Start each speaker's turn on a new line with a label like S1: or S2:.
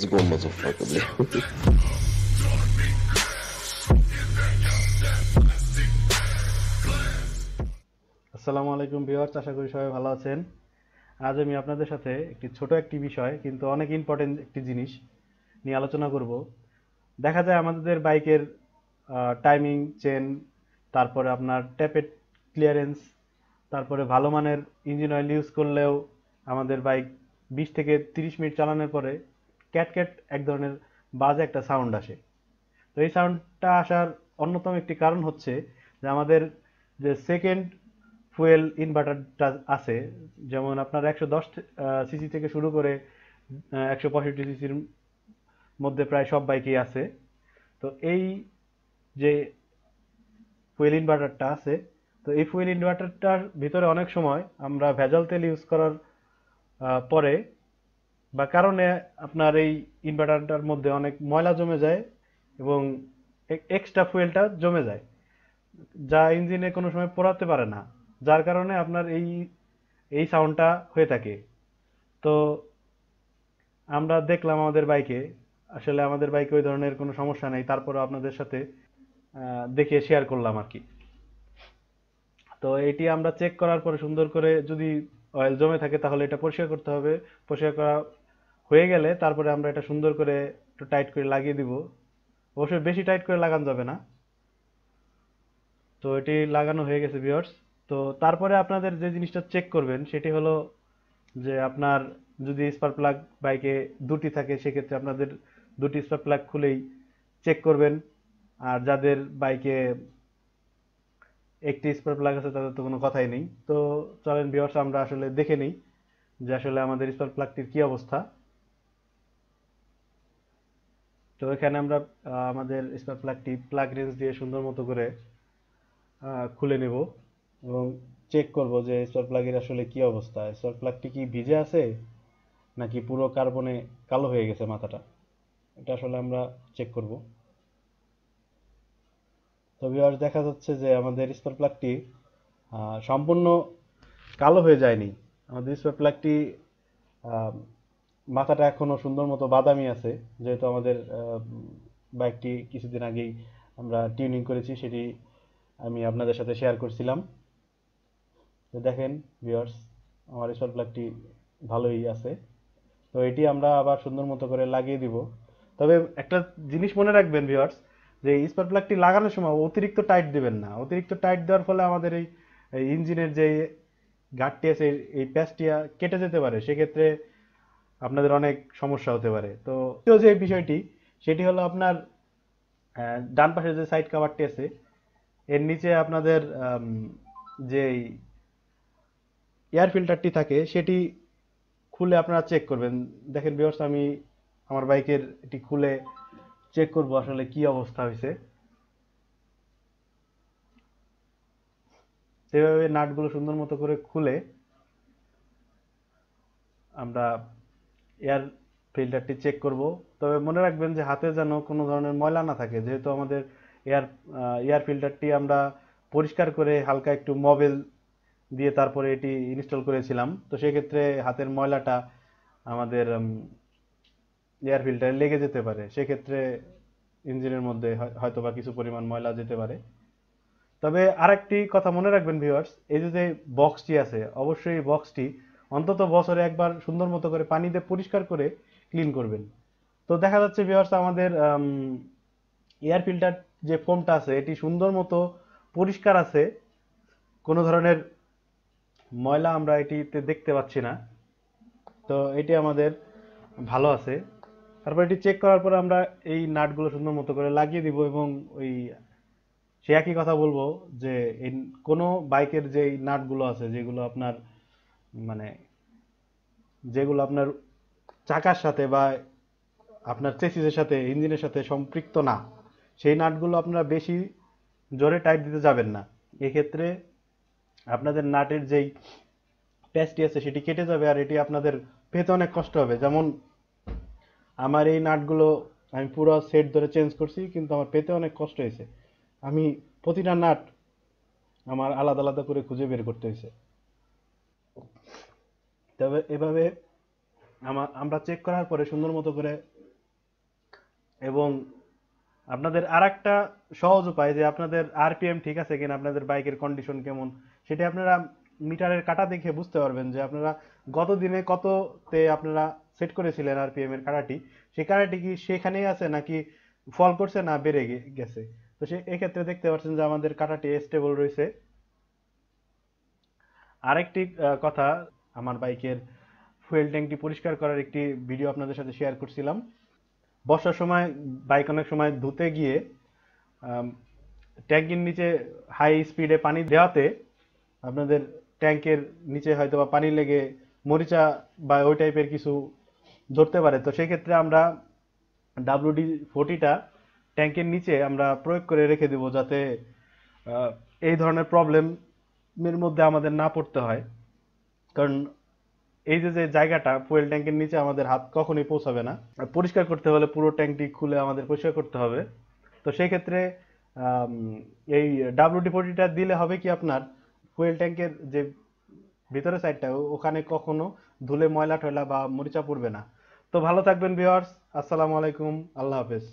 S1: Let's go, motherfucker.
S2: আসসালামু আলাইকুম viewers, আশা করি সবাই ভালো আছেন। আজ আমি আপনাদের সাথে ছোট একটি বিষয় কিন্তু অনেক ইম্পর্টেন্ট একটি জিনিস নিয়ে আলোচনা করব। দেখা যায় আমাদের বাইকের টাইমিং চেন, তারপরে আপনার ট্যাপের ক্লিয়ারেন্স, তারপরে ভালো মানের ইঞ্জিন অয়েল ইউজ করলেও আমাদের বাইক 20 থেকে 30 মিনিট চালানোর পরে ক্যাট ক্যাট এক ধরনের বাজে একটা সাউন্ড আসে। তো এই সাউন্ডটা আসার অন্যতম একটি কারণ হচ্ছে যে আমাদের যে সেকেন্ড ফুয়েল ইনভার্টারটা আছে, যেমন আপনার 110 সিসি থেকে শুরু করে 165 সিসির মধ্যে প্রায় সব বাইকই আছে। তো এই যে ফুয়েল ইনভার্টারটা আছে, তো এই ফুয়েল ইনভার্টারটার ভিতরে অনেক সময় আমরা ভেজাল তেল ইউজ করার পরে বা কারণে আপনার এই ইনভার্টারটার মধ্যে অনেক ময়লা জমে যায় এবং এক্সট্রা ফুয়েলটা জমে যায়, যা ইঞ্জিনে কোনো সময় পোড়াতে পারে না, যার কারণে আপনার এই এই সাউন্ডটা হয়ে থাকে। তো আমরা দেখলাম আমাদের বাইকে, আসলে আমাদের বাইকে ওই ধরনের কোনো সমস্যা নেই, তারপরে আপনাদের সাথে দেখিয়ে শেয়ার করলাম আর কি। তো এটি আমরা চেক করার পরে সুন্দর করে যদি অয়েল জমে থাকে তাহলে এটা পরিষ্কার করতে হবে। পরিষ্কার করা হয়ে গেলে তারপরে আমরা এটা সুন্দর করে একটু টাইট করে লাগিয়ে দিব। অবশ্যই বেশি টাইট করে লাগানো যাবে না। তো এটি লাগানো হয়ে গেছে ভিউয়ার্স। তো তারপরে আপনাদের যে জিনিসটা চেক করবেন সেটি হলো যে আপনার যদি স্পার্ক প্লাগ বাইকে দুটি থাকে সেক্ষেত্রে আপনাদের দুটি স্পার্ক প্লাগ খুলেই চেক করবেন। আর যাদের বাইকে একটি স্পার্ক প্লাগ আছে তাদের তো কোনো কথাই নেই। তো চলেন ভিউয়ার্স, আমরা আসলে দেখে নিই যে আসলে আমাদের স্পার্ক প্লাগটির কি অবস্থা। তো এখানে আমরা আমাদের স্পার্ক প্লাগটি প্লাগ রেঞ্জ দিয়ে সুন্দর মতো করে খুলে নেব এবং চেক করব যে স্পার্ক প্লাগের আসলে কি অবস্থা। স্পার্ক প্লাগটি কি ভিজে আছে নাকি পুরো কার্বনে কালো হয়ে গেছে মাথাটা, এটা আসলে আমরা চেক করব। তো ভিউয়ার্স, দেখা যাচ্ছে যে আমাদের স্পার্ক প্লাগটি সম্পূর্ণ কালো হয়ে যায়নি। আমাদের স্পার্ক প্লাগটি মাথাটা এখনো সুন্দর মতো বাদামি আছে, যেহেতু আমাদের বাইকটি কিছুদিন আগেই আমরা টিউনিং করেছি, সেটি আমি আপনাদের সাথে শেয়ার করছিলাম। তো দেখেন ভিউয়ার্স, আমার স্পার্ক প্লাগটি ভালোই আছে। তো এটি আমরা আবার সুন্দর মতো করে লাগিয়ে দিব। তবে একটা জিনিস মনে রাখবেন ভিউয়ার্স, যে স্পার্ক প্লাগটি লাগানোর সময় অতিরিক্ত টাইট দিবেন না। অতিরিক্ত টাইট দেওয়ার ফলে আমাদের এই ইঞ্জিনের যে গার্ডটি আছে, এই প্যাচটি কেটে যেতে পারে, সেক্ষেত্রে আপনাদের অনেক সমস্যা হতে পারে। তো দ্বিতীয় যে বিষয়টি সেটি হলো আপনার ডান পাশে যে সাইড কভারটি আছে এর নিচে আপনাদের যে এয়ার ফিল্টারটি থাকে সেটি খুলে আপনারা চেক করবেন। দেখেন ভিউয়ার্স, আমি আমার বাইকের এটি খুলে চেক করব আসলে কি অবস্থা হয়েছে। সেভাবে নাটগুলো সুন্দর মতো করে খুলে আমরা এয়ার ফিল্টারটি চেক করব। তবে মনে রাখবেন যে হাতে যেন কোনো ধরনের ময়লা না থাকে, যেহেতু আমাদের এয়ার এয়ার ফিল্টারটি আমরা পরিষ্কার করে হালকা একটু মবেল দিয়ে তারপরে এটি ইনস্টল করেছিলাম। তো সেক্ষেত্রে হাতের ময়লাটা আমাদের এয়ার ফিল্টারে লেগে যেতে পারে, সেক্ষেত্রে ইঞ্জিনের মধ্যে হয়তোবা কিছু পরিমাণ ময়লা যেতে পারে। তবে আরেকটি কথা মনে রাখবেন ভিউয়ার্স, এই যে বক্সটি আছে, অবশ্যই এই বক্সটি অন্তত বছরে একবার সুন্দর মতো করে পানি দিয়ে পরিষ্কার করে ক্লিন করবেন। তো দেখা যাচ্ছে ভিউয়ার্স, আমাদের এয়ার ফিল্টার যে ফোমটা আছে এটি সুন্দর মতো পরিষ্কার আছে, কোনো ধরনের ময়লা আমরা এটিতে দেখতে পাচ্ছি না। তো এটি আমাদের ভালো আছে। তারপর এটি চেক করার পর আমরা এই নাটগুলো সুন্দর মতো করে লাগিয়ে দিব এবং ওই সে একই কথা বলবো যে এই কোনো বাইকের যে নাটগুলো আছে যেগুলো আপনার মানে যেগুলো আপনার চাকার সাথে বা আপনার চেসিসের সাথে ইঞ্জিনের সাথে সম্পৃক্ত না, সেই নাটগুলো আপনারা বেশি জোরে টাইট দিতে যাবেন না। এক্ষেত্রে আপনাদের নাটের যেই প্যাচটি আছে সেটি কেটে যাবে আর এটি আপনাদের পেতে অনেক কষ্ট হবে। যেমন আমার এই নাটগুলো আমি পুরো সেট ধরে চেঞ্জ করছি কিন্তু আমার পেতে অনেক কষ্ট হয়েছে। আমি প্রতিটা নাট আমার আলাদা আলাদা করে খুঁজে বের করতে হয়েছে। তবে এভাবে আমরা চেক করার পরে সুন্দর মতো করে এবং আপনাদের আরেকটা সহজ উপায় যে আপনাদের আরপিএম ঠিক আছে কিনা, আপনাদের বাইকের কন্ডিশন কেমন, সেটা আপনারা মিটারের কাঁটা দেখে বুঝতে পারবেন যে আপনারা গত দিনে কততে আপনারা সেট করেছিলেন আরপিএম এর কাঁটাটি, সেই কাঁটাটি কি সেখানেই আছে নাকি ফল করছে না বেড়ে গেছে। তো সে এক্ষেত্রে দেখতে পাচ্ছেন যে আমাদের কাঁটাটি স্টেবল রয়েছে। আরেকটি কথা, আমার বাইকের ফুয়েল ট্যাঙ্কটি পরিষ্কার করার একটি ভিডিও আপনাদের সাথে শেয়ার করছিলাম। বর্ষার সময় বাইক অনেক সময় ধুতে গিয়ে ট্যাঙ্কির নিচে হাই স্পিডে পানি দেওয়াতে আপনাদের ট্যাঙ্কের নিচে হয়তো বা পানি লেগে মরিচা বা ওই টাইপের কিছু ধরতে পারে। তো সেক্ষেত্রে আমরা WD-40টা ট্যাঙ্কের নিচে আমরা প্রয়োগ করে রেখে দেবো, যাতে আহ, এই ধরনের প্রবলেমের মধ্যে আমাদের না পড়তে হয়। কারণ এই যে যে জায়গাটা ফুয়েল ট্যাঙ্কের নিচে আমাদের হাত কখনোই পৌঁছাবে না। আর পরিষ্কার করতে হলে পুরো ট্যাঙ্কটি খুলে আমাদের পরিষ্কার করতে হবে। তো সেই ক্ষেত্রে আম, এই WD-40টা দিলে হবে কি, আপনার ফুয়েল ট্যাঙ্কের যে ভিতরের সাইডটা ওখানে কখনো ধুলে ময়লা টয়লা বা মরিচা পড়বে না। তো ভালো থাকবেন ভিউয়ার্স, আসসালামু আলাইকুম, আল্লাহ হাফেজ।